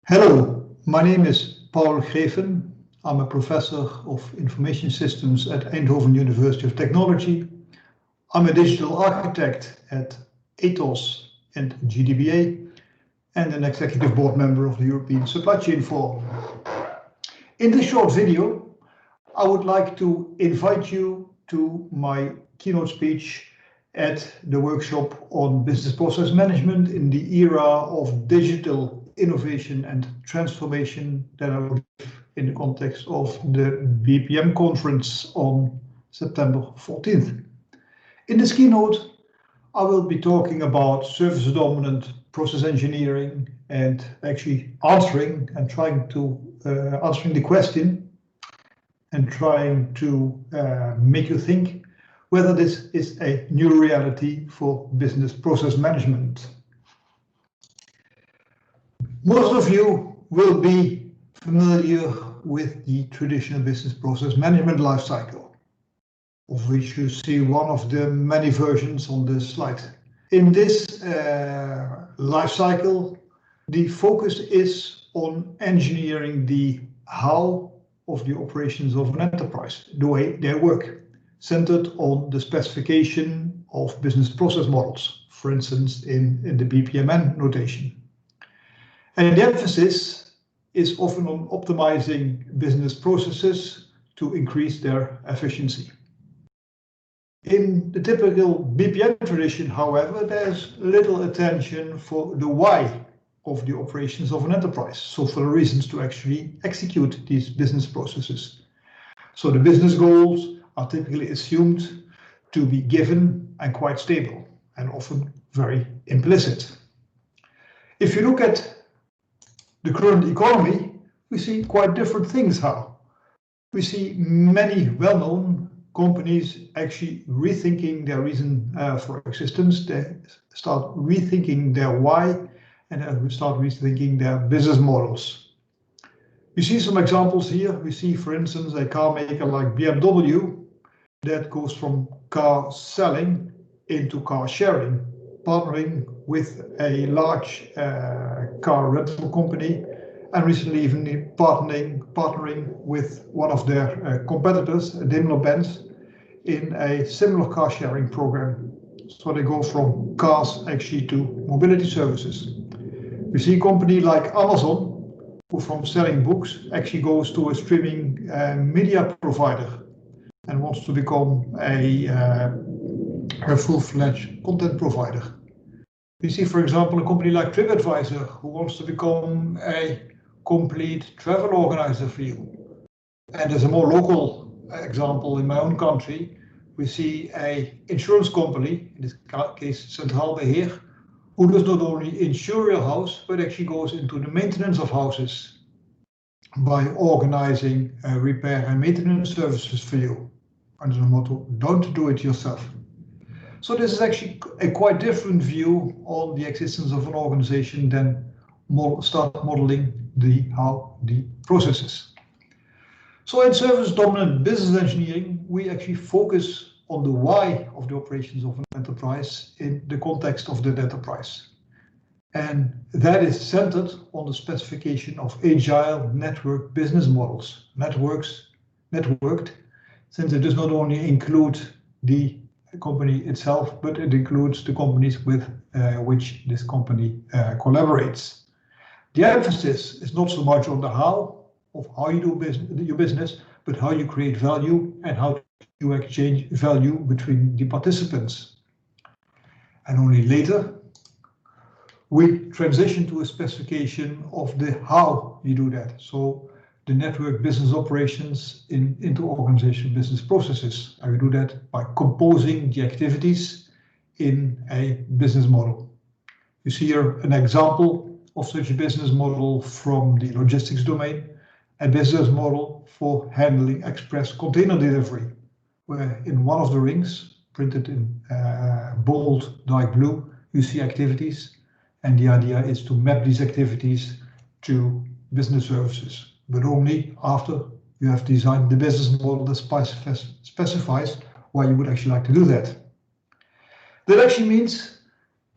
Hello, my name is Paul Greven. I'm a professor of information systems at Eindhoven University of Technology. I'm a digital architect at Ethos and GDBA and an executive board member of the European Supply Chain Forum. In this short video, I would like to invite you to my keynote speech at the workshop on business process management in the era of digital innovation and transformation that I will give in the context of the BPM conference on September 14th. In this keynote, I will be talking about service dominant process engineering and actually answering the question and trying to make you think whether this is a new reality for business process management. Most of you will be familiar with the traditional business process management lifecycle, of which you see one of the many versions on this slide. In this lifecycle, the focus is on engineering the how of the operations of an enterprise, the way they work, centered on the specification of business process models, for instance, in the BPMN notation. And the emphasis is often on optimizing business processes to increase their efficiency. In the typical BPM tradition, however, there's little attention for the why of the operations of an enterprise, so for the reasons to actually execute these business processes. So the business goals are typically assumed to be given and quite stable, and often very implicit. If you look at the current economy, we see quite different things how. We see many well-known companies actually rethinking their reason for existence. They start rethinking their why and start rethinking their business models. We see some examples here. We see, for instance, a car maker like BMW that goes from car selling into car sharing, partnering with a large car rental company, and recently even partnering with one of their competitors, Daimler-Benz, in a similar car sharing program. So they go from cars actually to mobility services. We see a company like Amazon, who from selling books actually goes to a streaming media provider and wants to become a full-fledged content provider. We see, for example, a company like TripAdvisor, who wants to become a complete travel organizer for you. And as a more local example in my own country, we see an insurance company, in this case Centraal Beheer, who does not only insure your house, but actually goes into the maintenance of houses by organizing repair and maintenance services for you. Under the motto, don't do it yourself. So this is actually a quite different view on the existence of an organization than start modeling the processes. So in service dominant business engineering, we actually focus on the why of the operations of an enterprise in the context of that enterprise. And that is centered on the specification of agile network business models. Networked, since it does not only include the company itself, but it includes the companies with which this company collaborates. The emphasis is not so much on the how of how you do your business, but how you create value and how you exchange value between the participants. And only later, we transition to a specification of the how you do that. So the network business operations into organizational business processes. And we do that by composing the activities in a business model. You see here an example of such a business model from the logistics domain, a business model for handling express container delivery, where in one of the rings, printed in bold dark blue, you see activities, and the idea is to map these activities to business services, but only after you have designed the business model that specifies why you would actually like to do that. That actually means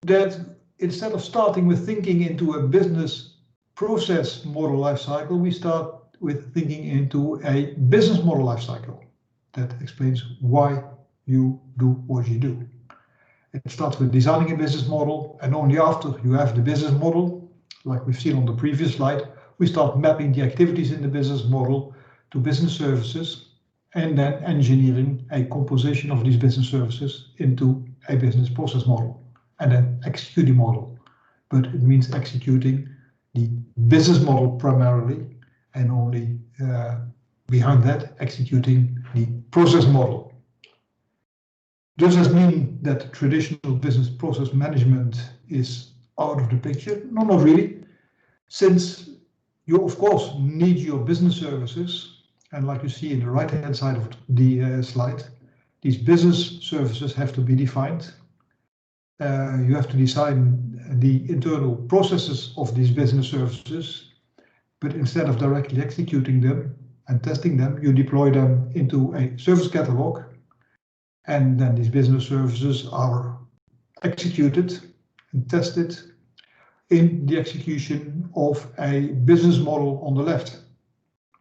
that instead of starting with thinking into a business process model lifecycle, we start with thinking into a business model lifecycle that explains why you do what you do. It starts with designing a business model, and only after you have the business model, like we've seen on the previous slide, we start mapping the activities in the business model to business services, and then engineering a composition of these business services into a business process model, and then execute the model. But it means executing the business model primarily, and only behind that executing the process model. Does this mean that traditional business process management is out of the picture? No, not really. Since you of course need your business services, and like you see in the right hand side of the slide, these business services have to be defined. You have to design the internal processes of these business services, but instead of directly executing them and testing them, you deploy them into a service catalog, and then these business services are executed and tested in the execution of a business model on the left.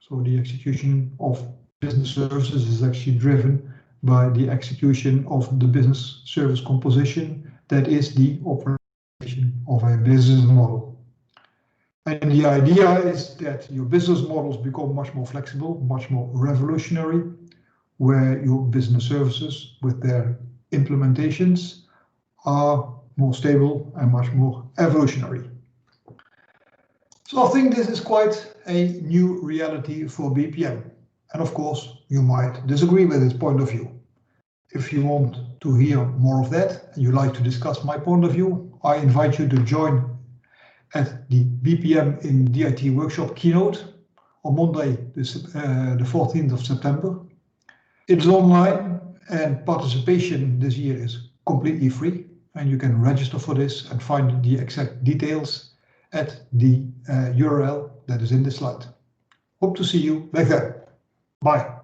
So the execution of business services is actually driven by the execution of the business service composition, that is the operation of a business model. And the idea is that your business models become much more flexible, much more revolutionary, where your business services with their implementations are more stable and much more evolutionary. So I think this is quite a new reality for BPM. And of course, you might disagree with this point of view. If you want to hear more of that, and you like to discuss my point of view, I invite you to join at the BPMinDIT workshop Keynote on Monday, the 14th of September. It's online, and participation this year is completely free, and you can register for this and find the exact details at the URL that is in the slide. Hope to see you back then. Bye.